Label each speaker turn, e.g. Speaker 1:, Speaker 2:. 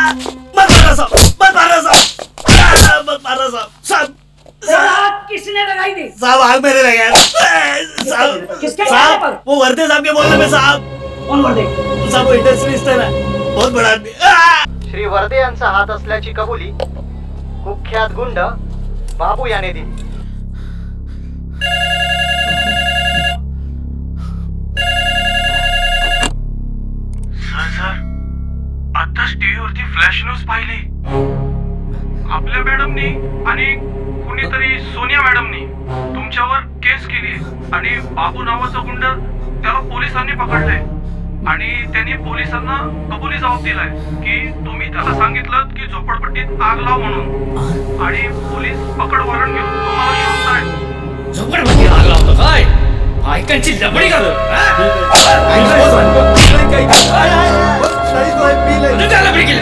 Speaker 1: मत मारो साहब, मत मारो साहब, मत मारो साहब।
Speaker 2: साहब किसने लगाई थी?
Speaker 1: साहब आग मेरे लगे साहब।
Speaker 2: किसके
Speaker 1: साहब
Speaker 2: पर?
Speaker 1: वो वर्दे साहब के बोलने में साहब।
Speaker 2: कौन वर्दे?
Speaker 1: साहब वो इंडस्ट्रियलिस्ट है ना, बहुत बड़ा आदमी।
Speaker 3: श्री वर्दे यांचा हात असल्याची कबुली कुख्यात गुंड बाबू याने दिली।
Speaker 4: सर आताच टीव्हीवरती फ्लॅश न्यूज पाहिली। आपल्या मॅडमनी आणि कुणीतरी सोनिया मॅडमनी तुमच्यावर केस केली आणि बाबू नावाचा गुंड त्याला पोलिसांनी पकडले आणि त्यांनी पोलिसांना कबुली जबाब दिलाय की तुम्ही त्याला सांगितलं की झोपडपट्टीत आग लाव म्हणून आणि पोलीस पकड वॉरंट घेऊन तुम्हाला शोधताय।
Speaker 5: झोपडपट्टीत आग लावतो काय? बायकांची लबडी घालू लबडी केली